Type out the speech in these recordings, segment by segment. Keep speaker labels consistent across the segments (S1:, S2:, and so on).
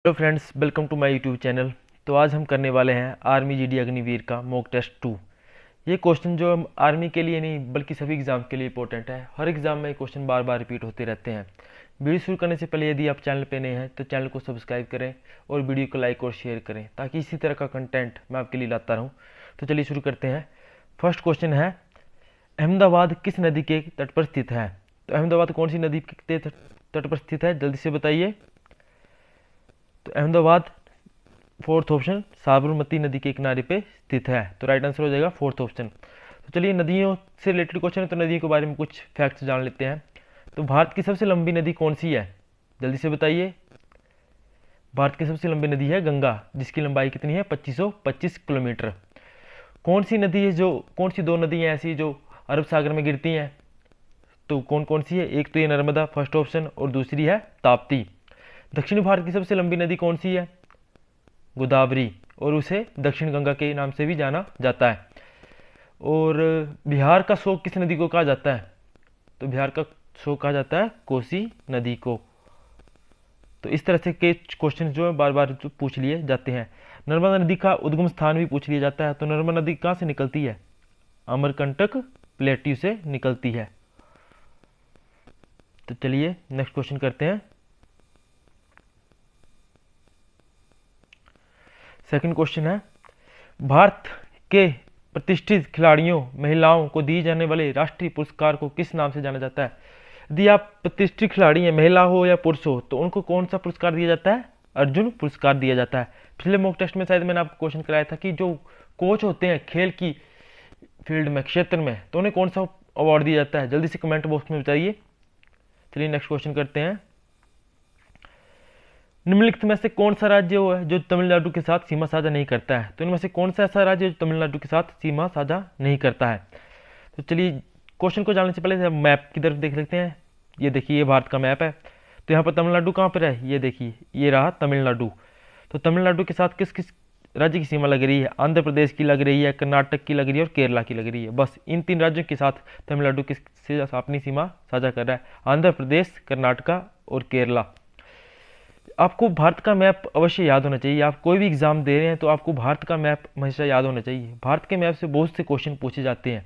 S1: Hello friends, welcome to my YouTube channel. तो आज हम करने वाले हैं आर्मी जीडी अग्निवीर का मॉक टेस्ट 2। ये क्वेश्चन जो आर्मी के लिए नहीं बल्कि सभी एग्ज़ाम के लिए इंपॉर्टेंट है। हर एग्ज़ाम में ये क्वेश्चन बार बार रिपीट होते रहते हैं। वीडियो शुरू करने से पहले यदि आप चैनल पे नए हैं तो चैनल को सब्सक्राइब करें और वीडियो को लाइक और शेयर करें ताकि इसी तरह का कंटेंट मैं आपके लिए लाता रहूँ। तो चलिए शुरू करते हैं। फर्स्ट क्वेश्चन है, अहमदाबाद किस नदी के तट पर स्थित है? तो अहमदाबाद कौन सी नदी के तट पर स्थित है, जल्दी से बताइए। तो अहमदाबाद फोर्थ ऑप्शन साबरमती नदी के किनारे पे स्थित है। तो राइट आंसर हो जाएगा फोर्थ ऑप्शन। तो चलिए, नदियों से रिलेटेड क्वेश्चन है तो नदियों के बारे में कुछ फैक्ट्स जान लेते हैं। तो भारत की सबसे लंबी नदी कौन सी है, जल्दी से बताइए। भारत की सबसे लंबी नदी है गंगा, जिसकी लंबाई कितनी है 2525 किलोमीटर। कौन सी नदी है कौन सी दो नदियाँ ऐसी जो अरब सागर में गिरती हैं? तो कौन कौन सी है? एक तो ये नर्मदा फर्स्ट ऑप्शन और दूसरी है ताप्ती। दक्षिण भारत की सबसे लंबी नदी कौन सी है? गोदावरी, और उसे दक्षिण गंगा के नाम से भी जाना जाता है। और बिहार का शोक किस नदी को कहा जाता है? तो बिहार का शोक कहा जाता है कोसी नदी को। तो इस तरह से के क्वेश्चन जो है बार बार पूछ लिए जाते हैं। नर्मदा नदी का उद्गम स्थान भी पूछ लिया जाता है। तो नर्मदा नदी कहाँ से निकलती है? अमरकंटक प्लेट्यू से निकलती है। तो चलिए नेक्स्ट क्वेश्चन करते हैं। सेकंड क्वेश्चन है, भारत के प्रतिष्ठित खिलाड़ियों महिलाओं को दिए जाने वाले राष्ट्रीय पुरस्कार को किस नाम से जाना जाता है? यदि आप प्रतिष्ठित खिलाड़ी हैं, महिला हो या पुरुष हो, तो उनको कौन सा पुरस्कार दिया जाता है? अर्जुन पुरस्कार दिया जाता है। पिछले मॉक टेस्ट में शायद मैंने आपको क्वेश्चन कराया था कि जो कोच होते हैं खेल की फील्ड में, क्षेत्र में, तो उन्हें कौन सा अवार्ड दिया जाता है? जल्दी से कमेंट बॉक्स में बताइए। चलिए नेक्स्ट क्वेश्चन करते हैं। निम्नलिखित में से कौन सा राज्य वो है जो तमिलनाडु के साथ सीमा साझा नहीं करता है? तो इनमें से कौन सा ऐसा राज्य है जो तमिलनाडु के साथ सीमा साझा नहीं करता है? तो चलिए क्वेश्चन को जानने से पहले मैप की तरफ देख लेते हैं। ये देखिए, ये भारत का मैप है। तो यहाँ पर तमिलनाडु कहाँ पर है? ये देखिए, ये रहा तमिलनाडु। तो तमिलनाडु के साथ किस किस राज्य की सीमा लग रही है? आंध्र प्रदेश की लग रही है, कर्नाटक की लग रही है और केरला की लग रही है। बस इन तीन राज्यों के साथ तमिलनाडु किससे अपनी सीमा साझा कर रहा है? आंध्र प्रदेश, कर्नाटका और केरला। आपको भारत का मैप अवश्य याद होना चाहिए। आप कोई भी एग्जाम दे रहे हैं तो आपको भारत का मैप हमेशा याद होना चाहिए। भारत के मैप से बहुत से क्वेश्चन पूछे जाते हैं।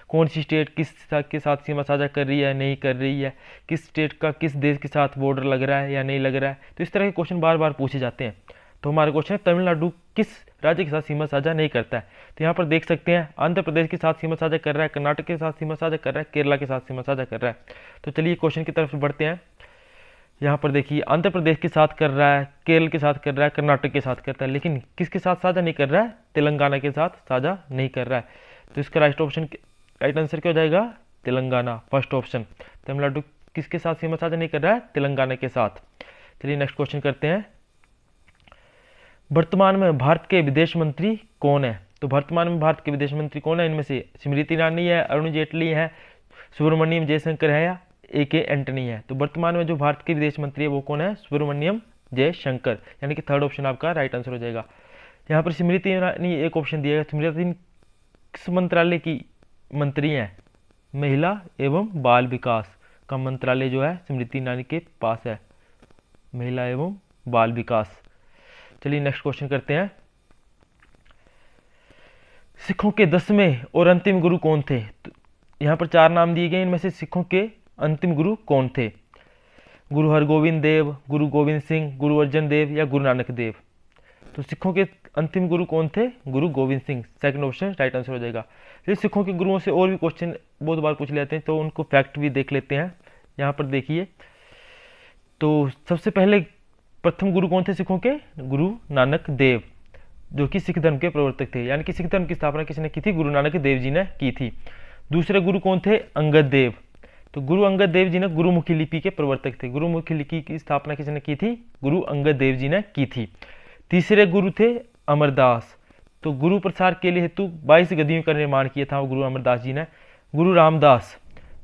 S1: कौन सी स्टेट के साथ सीमा साझा कर रही है, नहीं कर रही है, किस स्टेट का किस देश के साथ बॉर्डर लग रहा है या नहीं लग रहा है। तो इस तरह के क्वेश्चन बार बार पूछे जाते हैं। तो हमारा क्वेश्चन है, तमिलनाडु किस राज्य के साथ सीमा साझा नहीं करता है? तो यहाँ पर देख सकते हैं, आंध्र प्रदेश के साथ सीमा साझा कर रहा है, कर्नाटक के साथ सीमा साझा कर रहा है, केरला के साथ सीमा साझा कर रहा है। तो चलिए क्वेश्चन की तरफ बढ़ते हैं। यहाँ पर देखिए, आंध्र प्रदेश के साथ कर रहा है, केरल के साथ कर रहा है, कर्नाटक के साथ करता है, लेकिन किसके साथ साझा नहीं कर रहा है? तेलंगाना के साथ साझा नहीं कर रहा है। तो इसका राइट आंसर क्या हो जाएगा? Telangana first option. तमिलनाडु किसके साथ सीमा साझा नहीं कर रहा है? तेलंगाना के साथ। चलिए नेक्स्ट क्वेश्चन करते हैं। वर्तमान में भारत के विदेश मंत्री कौन है? तो वर्तमान में भारत के विदेश मंत्री कौन है? इनमें से स्मृति ईरानी है, अरुण जेटली है, सुब्रमण्यम जयशंकर है या AK एंटनी है? तो वर्तमान में जो भारत के विदेश मंत्री है वो कौन है? सुब्रमण्यम जयशंकर, यानी कि थर्ड ऑप्शन आपका राइट आंसर हो जाएगा। यहाँ पर स्मृति ईरानी एक ऑप्शन दिया है। स्मृति किस मंत्रालय की मंत्री हैं? महिला एवं बाल विकास का मंत्रालय जो है स्मृति ईरानी के पास है, महिला एवं बाल विकास। चलिए नेक्स्ट क्वेश्चन करते हैं। सिखों के 10वें और अंतिम गुरु कौन थे? तो यहाँ पर 4 नाम दिए गए, इनमें से सिखों के अंतिम गुरु कौन थे? गुरु हरगोविंद देव, गुरु गोविंद सिंह, गुरु अर्जन देव या गुरु नानक देव? तो सिखों के अंतिम गुरु कौन थे? गुरु Govind Singh, second option right answer हो जाएगा। ये सिखों के गुरुओं से और भी क्वेश्चन बहुत बार पूछ लेते हैं, तो उनको फैक्ट भी देख लेते हैं। यहाँ पर देखिए, तो सबसे पहले प्रथम गुरु कौन थे सिखों के? गुरु नानक देव, जो कि सिख धर्म के प्रवर्तक थे, यानी कि सिख धर्म की स्थापना किसने की थी? गुरु नानक देव जी ने की थी। दूसरे गुरु कौन थे? अंगद देव। तो गुरु अंगद देव जी ने गुरुमुखी लिपि के प्रवर्तक थे। गुरुमुखी लिपि की स्थापना किसने की थी? गुरु अंगद देव जी ने की थी। तीसरे गुरु थे अमरदास। तो गुरु प्रसार के लिए हेतु 22 गद्दियों का निर्माण किया था गुरु अमरदास जी ने। गुरु रामदास,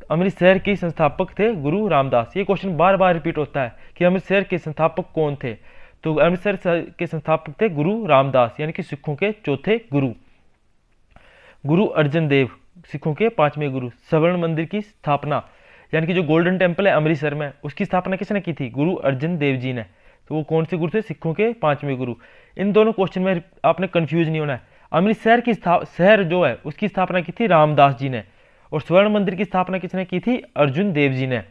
S1: अमृतसर के संस्थापक थे गुरु रामदास। ये क्वेश्चन बार बार रिपीट होता है कि अमृतसर के संस्थापक कौन थे? तो अमृतसर के संस्थापक थे गुरु रामदास, यानी कि सिखों के चौथे गुरु। गुरु अर्जन देव, सिखों के 5वें गुरु। स्वर्ण मंदिर की स्थापना, यानी कि जो गोल्डन टेम्पल है अमृतसर में, उसकी स्थापना किसने की थी? गुरु अर्जन देव जी ने। तो वो कौन से गुरु थे? सिखों के 5वें गुरु। इन दोनों क्वेश्चन में आपने कंफ्यूज नहीं होना है। अमृतसर की शहर जो है उसकी स्थापना की थी रामदास जी ने, और स्वर्ण मंदिर की स्थापना किसने की थी? अर्जुन देव जी ने।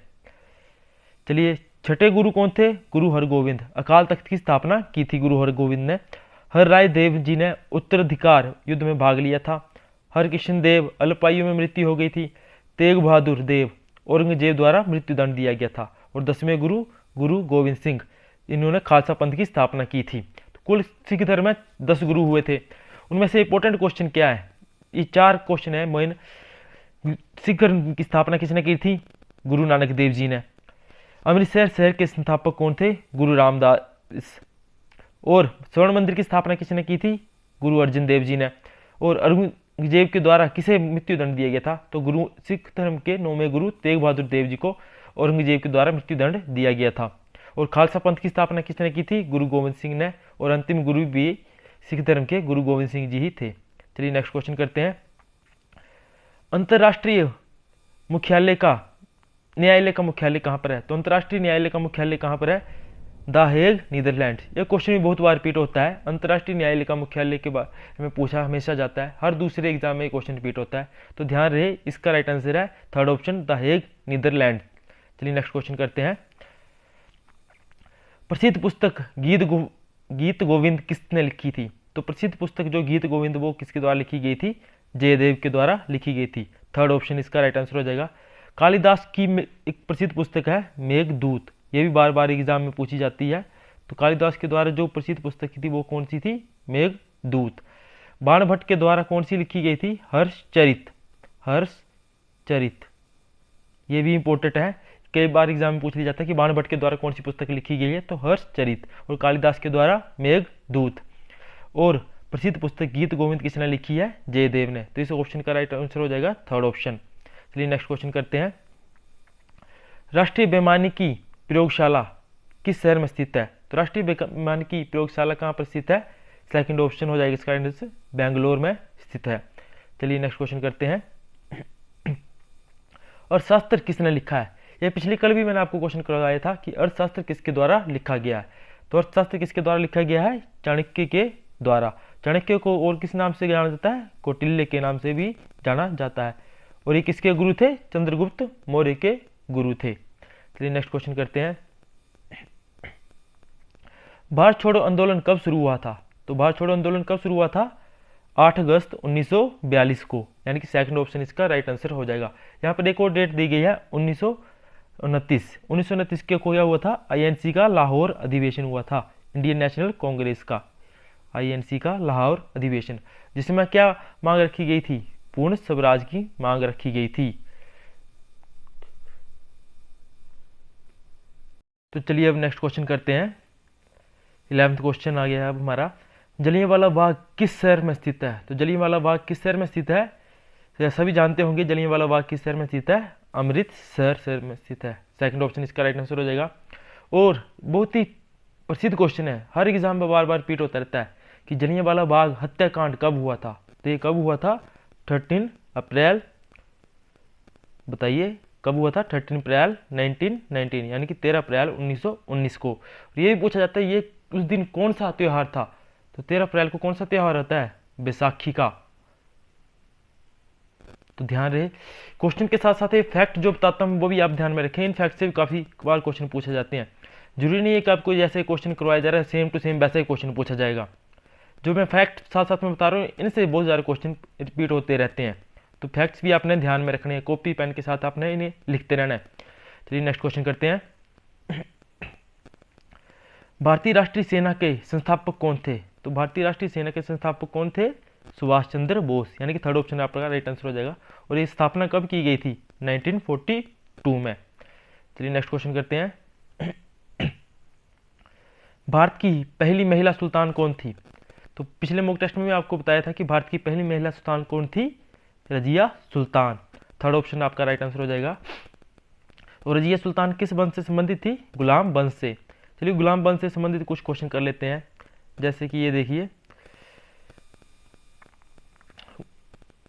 S1: चलिए, छठे गुरु कौन थे? गुरु हरगोविंद। अकाल तख्त की स्थापना की थी गुरु हरगोविंद ने। हर राय देव जी ने उत्तराधिकार युद्ध में भाग लिया था। हरकृष्ण देव अल्पायु में मृत्यु हो गई थी। तेग बहादुर देव औरंगजेब द्वारा मृत्युदंड दिया गया था। और 10वें गुरु गुरु गोविंद सिंह, इन्होंने खालसा पंथ की स्थापना की थी। तो कुल सिख धर्म में 10 गुरु हुए थे। उनमें से इंपॉर्टेंट क्वेश्चन क्या है? ये 4 क्वेश्चन है मेन। सिख धर्म की स्थापना किसने की थी? गुरु नानक देव जी ने। अमृतसर शहर के संस्थापक कौन थे? गुरु रामदास। और स्वर्ण मंदिर की स्थापना किसने की थी? गुरु अर्जुन देव जी ने। और औरंगजेब के द्वारा किसे मृत्युदंड दिया गया था? तो गुरु सिख धर्म के 9वें गुरु तेग बहादुर देव जी को औरंगजेब के द्वारा मृत्युदंड दिया गया था। और खालसा पंथ की स्थापना किसने की थी? गुरु गोविंद सिंह ने। और अंतिम गुरु भी सिख धर्म के गुरु गोविंद सिंह जी ही थे। चलिए नेक्स्ट क्वेश्चन करते हैं। अंतर्राष्ट्रीय मुख्यालय का न्यायालय का मुख्यालय कहाँ पर है? तो अंतर्राष्ट्रीय न्यायालय का मुख्यालय कहाँ पर है? The Hague, Netherland. यह क्वेश्चन भी बहुत बार रिपीट होता है। अंतर्राष्ट्रीय न्यायालय का मुख्यालय के बारे में पूछा हमेशा जाता है, हर दूसरे एग्जाम में क्वेश्चन रिपीट होता है, तो ध्यान रहे इसका राइट आंसर है third option, the Hague, Netherland. चलिए नेक्स्ट क्वेश्चन करते हैं। प्रसिद्ध पुस्तक गीत गोविंद किसने लिखी थी? तो प्रसिद्ध पुस्तक जो गीत गोविंद वो किसके द्वारा लिखी गई थी? जयदेव के द्वारा लिखी गई थी। थर्ड ऑप्शन इसका राइट आंसर हो जाएगा। कालिदास की एक प्रसिद्ध पुस्तक है मेघदूत, ये भी बार बार एग्जाम में पूछी जाती है। तो कालिदास के द्वारा जो प्रसिद्ध पुस्तक थी वो कौन सी थी? मेघदूत। बाणभट्ट के द्वारा कौन सी लिखी गई थी? हर्षचरित। हर्षचरित, ये भी इंपॉर्टेंट है, कई बार एग्जाम में पूछ लिया जाता है कि बाणभट्ट के द्वारा कौन सी पुस्तक लिखी गई है? तो हर्षचरित। और कालिदास के द्वारा मेघदूत। और प्रसिद्ध पुस्तक गीत गोविंद किसने लिखी है? जयदेव ने। तो इस ऑप्शन का राइट आंसर हो जाएगा थर्ड ऑप्शन। चलिए नेक्स्ट क्वेश्चन करते हैं। राष्ट्रीय वैमानिकी प्रयोगशाला किस शहर में स्थित है? तो राष्ट्रीय वैमानिकी प्रयोगशाला कहाँ पर स्थित है? सेकंड ऑप्शन हो जाएगा इसका आंसर, बेंगलोर में स्थित है। चलिए नेक्स्ट क्वेश्चन करते हैं। अर्थशास्त्र किसने लिखा है? यह पिछले कल भी मैंने आपको क्वेश्चन करवाया था कि अर्थशास्त्र किसके द्वारा लिखा गया है। तो अर्थशास्त्र किसके द्वारा लिखा गया है? चाणक्य के द्वारा। चाणक्य को और किस नाम से जाना जाता है? कौटिल्य के नाम से भी जाना जाता है। और ये किसके गुरु थे? चंद्रगुप्त मौर्य के गुरु थे। चलिए नेक्स्ट क्वेश्चन करते हैं। भारत छोड़ो आंदोलन कब शुरू हुआ था? तो भारत छोड़ो आंदोलन कब शुरू हुआ था? 8 अगस्त 1942 को, यानी कि सेकंड ऑप्शन इसका राइट आंसर हो जाएगा। यहाँ पर एक और डेट दी गई है 1929 के को क्या हुआ था? आईएनसी का लाहौर अधिवेशन हुआ था, इंडियन नेशनल कांग्रेस का आईएनसी का लाहौर अधिवेशन, जिसमें क्या मांग रखी गई थी? पूर्ण स्वराज की मांग रखी गई थी। तो चलिए अब नेक्स्ट क्वेश्चन करते हैं। 11th क्वेश्चन आ गया है अब हमारा। जलियांवाला बाग किस शहर में स्थित है? तो जलियांवाला बाग किस शहर में स्थित है? तो सभी जानते होंगे जलियांवाला बाग किस शहर में स्थित है? अमृतसर शहर में स्थित है। सेकंड ऑप्शन इसका राइट आंसर हो जाएगा। और बहुत ही प्रसिद्ध क्वेश्चन है, हर एग्जाम में बार बार रिपीट होता रहता है कि जलियांवाला बाग हत्याकांड कब हुआ था? तो ये कब हुआ था? 13 अप्रैल, बताइए कब हुआ था? 13 अप्रैल 1919, यानी कि 13 अप्रैल 1919 को। ये भी पूछा जाता है ये उस दिन कौन सा त्योहार था? तो 13 अप्रैल को कौन सा त्योहार होता है? बैसाखी का। तो ध्यान रहे, क्वेश्चन के साथ साथ ये फैक्ट जो बताता हूँ वो भी आप ध्यान में रखें। इन फैक्ट से भी काफी बार क्वेश्चन पूछे जाते हैं। जरूरी नहीं है कि आपको जैसे क्वेश्चन करवाया जा रहा है सेम टू सेम वैसा ही क्वेश्चन पूछा जाएगा। जो मैं फैक्ट साथ साथ में बता रहा हूँ इनसे बहुत सारे क्वेश्चन रिपीट होते रहते हैं, तो फैक्ट्स भी आपने ध्यान में रखने हैं, कॉपी पेन के साथ आपने इन्हें लिखते रहना है। चलिए नेक्स्ट क्वेश्चन करते हैं। भारतीय राष्ट्रीय सेना के संस्थापक कौन थे? तो भारतीय राष्ट्रीय सेना के संस्थापक कौन थे? सुभाष चंद्र बोस, यानी कि थर्ड ऑप्शन आपका राइट आंसर हो जाएगा। और ये स्थापना कब की गई थी? 1942 में। चलिए नेक्स्ट क्वेश्चन करते हैं। भारत की पहली महिला सुल्तान कौन थी? तो पिछले मॉक टेस्ट में आपको बताया था कि भारत की पहली महिला सुल्तान कौन थी? रजिया सुल्तान। थर्ड ऑप्शन आपका राइट आंसर हो जाएगा। और रजिया सुल्तान किस वंश से संबंधित थी? गुलाम वंश से। चलिए गुलाम वंश से संबंधित कुछ क्वेश्चन कर लेते हैं, जैसे कि ये देखिए,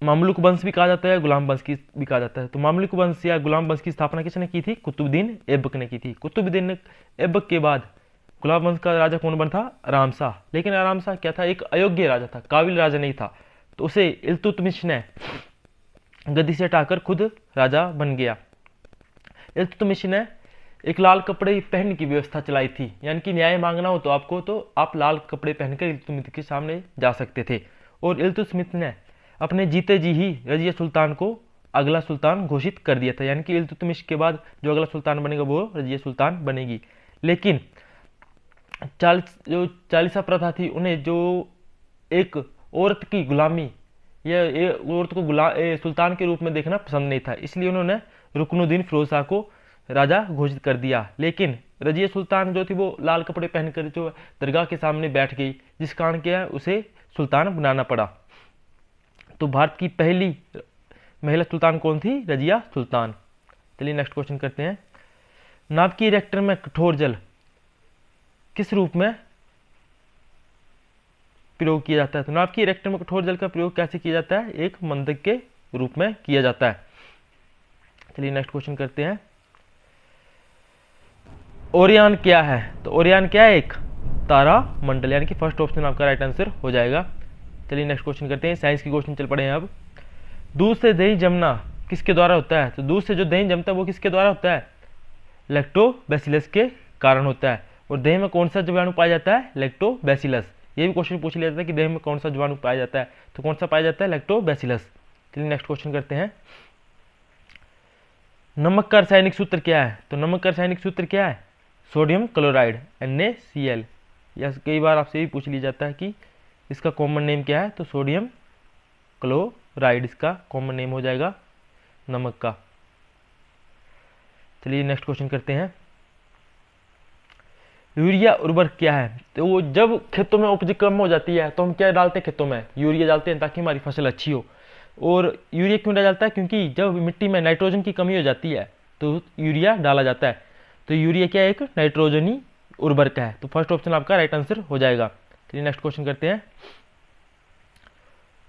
S1: मामलुक वंश भी कहा जाता है, गुलाम वंश की भी कहा जाता है। तो मामलुक वंश या गुलाम वंश की स्थापना किसने की थी? कुतुबुद्दीन ऐबक ने की थी। कुतुबुद्दीन ऐबक के बाद गुलाब वंश का राजा कौन बना था? आराम शाह। लेकिन आराम शाह क्या था? एक अयोग्य राजा था, काबिल राजा नहीं था, तो उसे इल्तुतमिश ने गद्दी से हटाकर खुद राजा बन गया। इल्तुतमिश ने एक लाल कपड़े पहनने की व्यवस्था चलाई थी, यानी कि न्याय मांगना हो तो आपको, तो आप लाल कपड़े पहनकर इल्तुतमिश के सामने जा सकते थे। और इल्तुतमिश ने अपने जीते जी ही रजिया सुल्तान को अगला सुल्तान घोषित कर दिया था, यानी कि इल्तुतमिश के बाद जो अगला सुल्तान बनेगा वो रजिया सुल्तान बनेगी। लेकिन जो चालीसा प्रथा थी, उन्हें जो एक औरत की गुलामी या औरत को सुल्तान के रूप में देखना पसंद नहीं था, इसलिए उन्होंने रुकनुद्दीन फिरोज शाह को राजा घोषित कर दिया। लेकिन रजिया सुल्तान जो थी वो लाल कपड़े पहनकर जो दरगाह के सामने बैठ गई, जिस कारण क्या उसे सुल्तान बनाना पड़ा। तो भारत की पहली महिला सुल्तान कौन थी? रजिया सुल्तान। चलिए नेक्स्ट क्वेश्चन करते हैं। नाभिकीय रिएक्टर में कठोर जल किस रूप में प्रयोग किया जाता है? तो नाभिकीय रिएक्टर में कठोर जल का प्रयोग कैसे किया जाता है? एक मंदक के रूप में किया जाता है। चलिए नेक्स्ट क्वेश्चन करते हैं। ओरियन क्या है? तो ओरियन क्या है? एक तारा मंडल, यानी कि फर्स्ट ऑप्शन आपका राइट आंसर हो जाएगा। चलिए नेक्स्ट क्वेश्चन करते हैं। साइंस की क्वेश्चन चल पड़े हैं अब। दूध से दही जमना किसके द्वारा होता है? तो दूध से जो दही जमता है वो किसके द्वारा होता है? लैक्टोबैसिलस के कारण होता है। और दही में कौन सा जीवाणु पाया जाता है? लैक्टोबैसिलस। ये भी क्वेश्चन पूछ लिया जाता है कि दही में कौन सा जीवाणु पाया जाता है, तो कौन सा पाया जाता है? लैक्टोबैसिलस। चलिए नेक्स्ट क्वेश्चन करते हैं। नमक का रासायनिक सूत्र क्या है? तो नमक का रासायनिक सूत्र क्या है? Sodium chloride, NaCl। या कई बार आपसे भी पूछ लिया जाता है कि इसका कॉमन नेम क्या है? तो सोडियम क्लोराइड इसका कॉमन नेम हो जाएगा नमक का। चलिए नेक्स्ट क्वेश्चन करते हैं। यूरिया उर्वरक क्या है? तो वो जब खेतों में उपज कम हो जाती है तो हम क्या डालते हैं खेतों में? यूरिया डालते हैं ताकि हमारी फसल अच्छी हो। और यूरिया क्यों डाला जाता है? क्योंकि जब मिट्टी में नाइट्रोजन की कमी हो जाती है तो यूरिया डाला जाता है। तो यूरिया क्या है? एक नाइट्रोजनी उर्वरक है। तो फर्स्ट ऑप्शन आपका राइट आंसर हो जाएगा। चलिए नेक्स्ट क्वेश्चन करते हैं।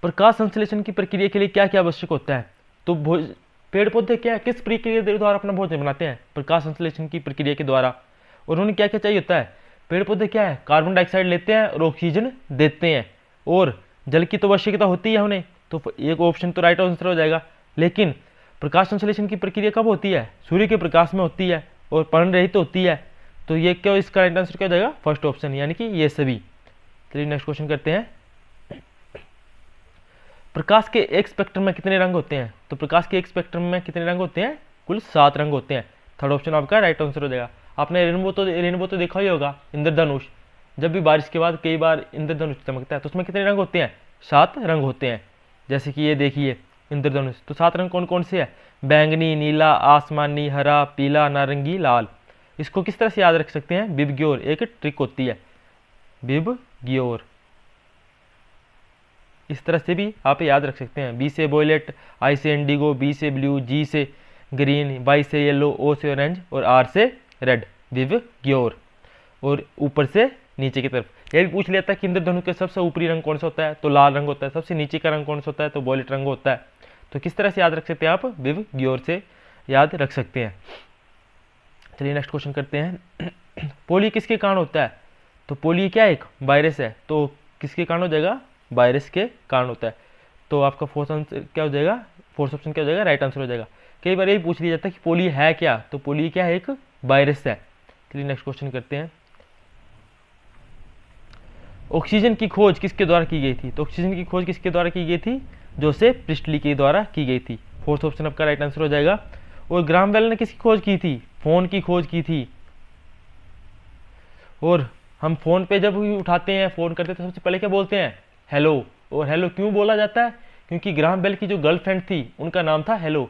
S1: प्रकाश संश्लेषण की प्रक्रिया के लिए क्या क्या आवश्यक होता है? तो पेड़ पौधे क्या है, किस प्रक्रिया के द्वारा अपना भोजन बनाते हैं? प्रकाश संश्लेषण की प्रक्रिया के द्वारा। और उन्हें क्या क्या चाहिए होता है? पेड़ पौधे क्या है? कार्बन डाइऑक्साइड लेते हैं और ऑक्सीजन देते हैं, और जल की तो आवश्यकता होती है उन्हें। तो एक ऑप्शन तो राइट आंसर हो जाएगा। लेकिन प्रकाश संश्लेषण की प्रक्रिया कब होती है? सूर्य के प्रकाश में होती है और पर्ण रहित होती है। तो ये क्या, इसका राइट आंसर क्या हो जाएगा? फर्स्ट ऑप्शन, यानी कि ये सभी। चलिए नेक्स्ट क्वेश्चन करते हैं। प्रकाश के एक स्पेक्ट्रम में कितने रंग होते हैं? तो प्रकाश के एक स्पेक्ट्रम में कितने रंग होते हैं? कुल 7 रंग होते हैं। थर्ड ऑप्शन आपका राइट आंसर हो जाएगा। आपने रेनबो तो देखा ही होगा, इंद्रधनुष। जब भी बारिश के बाद कई बार इंद्रधनुष चमकता है तो उसमें कितने रंग होते हैं? 7 रंग होते हैं। जैसे कि ये देखिए इंद्रधनुष, तो 7 रंग कौन कौन से हैं? बैंगनी, नीला, आसमानी, हरा, पीला, नारंगी, लाल। इसको किस तरह से याद रख सकते हैं? बिबग्योर एक ट्रिक होती है, बिबग्योर। इस तरह से भी आप याद रख सकते हैं। बी से वॉयलेट, आई से इंडिगो, बी से ब्लू, जी से ग्रीन, वाई से येलो, ओ से ऑरेंज और आर से रेड, विबग्योर। और ऊपर से नीचे की तरफ यह भी पूछ लिया था कि इंद्रधनुष के सबसे ऊपरी रंग कौन सा होता है? तो लाल रंग होता है। सबसे नीचे का रंग कौन सा होता है? तो वॉयलेट रंग होता है। तो किस तरह से याद रख सकते हैं आप? विबग्योर से याद रख सकते हैं। चलिए नेक्स्ट क्वेश्चन करते हैं। पोलियो किसके कारण होता है? तो पोलियो क्या एक वायरस है, तो किसके कारण हो जाएगा? वायरस के कारण होता है। तो आपका फोर्थ आंसर क्या हो जाएगा? फोर्थ ऑप्शन क्या हो जाएगा? राइट आंसर हो जाएगा। कई बार यही पूछ लिया जाता है कि पोलियो है क्या? तो पोलियो क्या है? एक वायरस है। चलिए नेक्स्ट क्वेश्चन करते हैं। ऑक्सीजन की खोज किसके द्वारा की गई थी? तो ऑक्सीजन की खोज किसके द्वारा की गई थी? जोसेफ प्रिस्टली के द्वारा की गई थी। फोर्थ ऑप्शन आपका राइट आंसर हो जाएगा। और ग्राहम बेल ने किसकी खोज की थी? फोन की खोज की थी। और हम फोन पे जब भी उठाते हैं, फोन करते हैं, तो सबसे पहले क्या बोलते हैं? हेलो। और हेलो क्यों बोला जाता है? क्योंकि ग्राहम बेल की जो गर्लफ्रेंड थी उनका नाम था हेलो।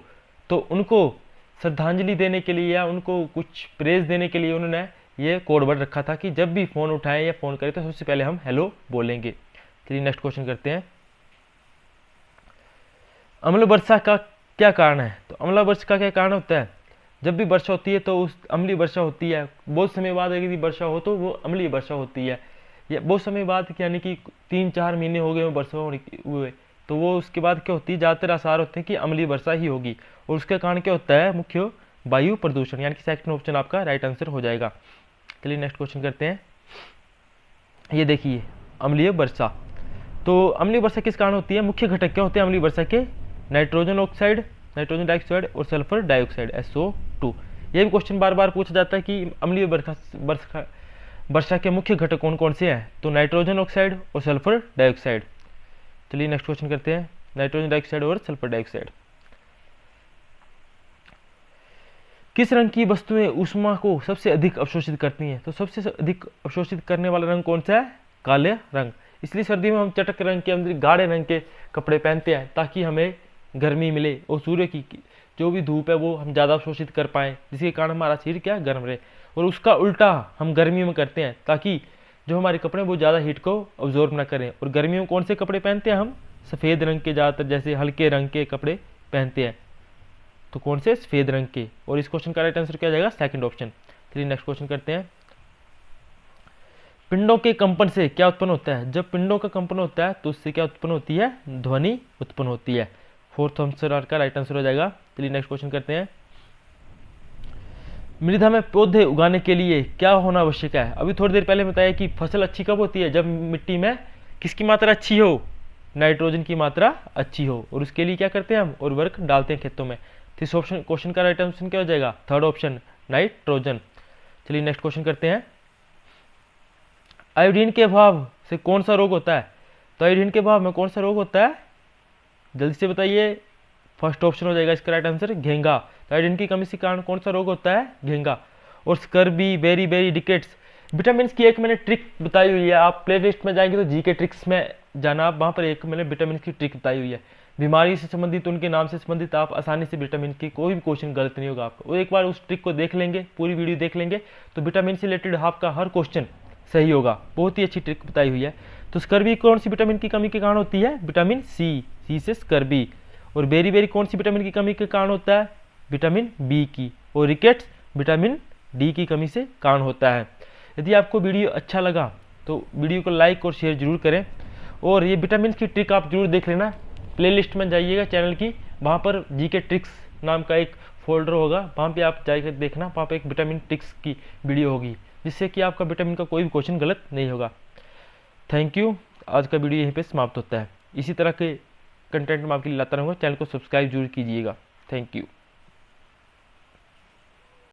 S1: तो उनको श्रद्धांजलि देने के लिए या उनको कुछ प्रेज देने के लिए उन्होंने ये कोड वर्ड रखा था कि जब भी फोन उठाएं या फोन करें तो सबसे पहले हम हेलो बोलेंगे। चलिए नेक्स्ट क्वेश्चन करते हैं। अम्ल वर्षा का क्या कारण है? तो अम्ल वर्षा का क्या कारण होता है? जब भी वर्षा होती है तो उस अम्लीय वर्षा होती है। बहुत समय बाद यदि वर्षा हो तो वो अम्लीय वर्षा होती है। या बहुत समय बाद यानी कि 3-4 महीने हो गए वर्षा हुए, तो वो उसके बाद क्या होती है? ज़्यादातर आसार होते हैं कि अम्लीय वर्षा ही होगी। और उसका कारण क्या होता है? मुख्य वायु प्रदूषण, यानी कि सेकंड ऑप्शन आपका राइट आंसर हो जाएगा। चलिए नेक्स्ट क्वेश्चन करते हैं। ये देखिए अम्लीय वर्षा। तो अम्लीय वर्षा किस कारण होती है, मुख्य घटक क्या होते हैं अम्लीय वर्षा के, नाइट्रोजन ऑक्साइड, नाइट्रोजन डाइऑक्साइड और सल्फर डाइऑक्साइड SO2। ये भी क्वेश्चन बार बार पूछा जाता है कि अम्लीय वर्षा के मुख्य घटक कौन कौन से हैं, तो नाइट्रोजन ऑक्साइड और सल्फर डाइऑक्साइड। चलिए नेक्स्ट क्वेश्चन करते हैं, नाइट्रोजन डाइऑक्साइड और सल्फर डाइऑक्साइड। किस रंग की वस्तुएं ऊष्मा को सबसे अधिक अवशोषित करती हैं, तो सबसे अधिक अवशोषित करने वाला रंग कौन सा है, काले रंग। इसलिए सर्दी में हम चटक रंग के अंदर गाढ़े रंग के कपड़े पहनते हैं ताकि हमें गर्मी मिले और सूर्य की जो भी धूप है वो हम ज़्यादा अवशोषित कर पाएँ, जिसके कारण हमारा शरीर क्या गर्म रहे। और उसका उल्टा हम गर्मी में करते हैं ताकि जो हमारे कपड़े वो ज़्यादा हीट को ऑब्जॉर्व ना करें। और गर्मियों में कौन से कपड़े पहनते हैं हम, सफ़ेद रंग के, ज़्यादातर जैसे हल्के रंग के कपड़े पहनते हैं। तो कौन से, सफेद रंग के। और इस क्वेश्चन का राइट आंसर क्या जाएगा, सेकंड ऑप्शन। चलिए नेक्स्ट क्वेश्चन करते हैं, पिंडों के कंपन से क्या उत्पन्न होता है, जब पिंडों का कंपन होता है तो उससे क्या उत्पन्न होती है, ध्वनि उत्पन्न होती है। फोर्थ आंसर का राइट आंसर हो जाएगा। चलिए नेक्स्ट क्वेश्चन करते हैं, मृदा में पौधे उगाने के लिए क्या होना आवश्यक है। अभी थोड़ी देर पहले बताया कि फसल अच्छी कब होती है, जब मिट्टी में किसकी मात्रा अच्छी हो, नाइट्रोजन की मात्रा अच्छी हो। और उसके लिए क्या करते हैं हम, उर्वरक डालते हैं खेतों में। तो इस ऑप्शन क्वेश्चन का राइट आंसर क्या हो जाएगा, थर्ड ऑप्शन नाइट्रोजन। चलिए नेक्स्ट क्वेश्चन करते हैं, आयोडीन के अभाव से कौन सा रोग होता है। तो आयोडीन के अभाव में कौन सा रोग होता है, जल्दी से बताइए। फर्स्ट ऑप्शन हो जाएगा इसका राइट आंसर, घेंगा। तो आयोडीन की कमी के कारण कौन सा रोग होता है, घेंगा। और scurvy, beriberi rickets, vitamin की एक मैंने ट्रिक बताई हुई है, आप प्ले लिस्ट में जाएंगे तो जी के ट्रिक्स में जाना, आप वहाँ पर एक मैंने विटामिन की ट्रिक बताई हुई है। बीमारी से संबंधित, उनके नाम से संबंधित, आप आसानी से विटामिन की कोई भी क्वेश्चन गलत नहीं होगा आपका। और एक बार उस ट्रिक को देख लेंगे, पूरी वीडियो देख लेंगे, तो विटामिन से रिलेटेड आपका हर क्वेश्चन सही होगा। बहुत ही अच्छी ट्रिक बताई हुई है। तो स्कर्बी कौन सी विटामिन की कमी के कारण होती है, विटामिन सी से स्कर्बी। और बेरी बेरी कौन सी विटामिन की कमी के कारण होता है, विटामिन बी की। और रिकेट्स विटामिन डी की कमी से कारण होता है। यदि आपको वीडियो अच्छा लगा तो वीडियो को लाइक और शेयर जरूर करें। और ये विटामिन की ट्रिक आप जरूर देख लेना, प्लेलिस्ट में जाइएगा चैनल की, वहाँ पर जी के ट्रिक्स नाम का एक फोल्डर होगा, वहाँ पे आप जाकर देखना, वहाँ पे एक विटामिन ट्रिक्स की वीडियो होगी, जिससे कि आपका विटामिन का कोई भी क्वेश्चन गलत नहीं होगा। Thank you. आज का वीडियो यहीं पे समाप्त होता है। इसी तरह के कंटेंट मैं आपके लिए लाता रहूँगा, चैनल को सब्सक्राइब जरूर कीजिएगा। Thank you.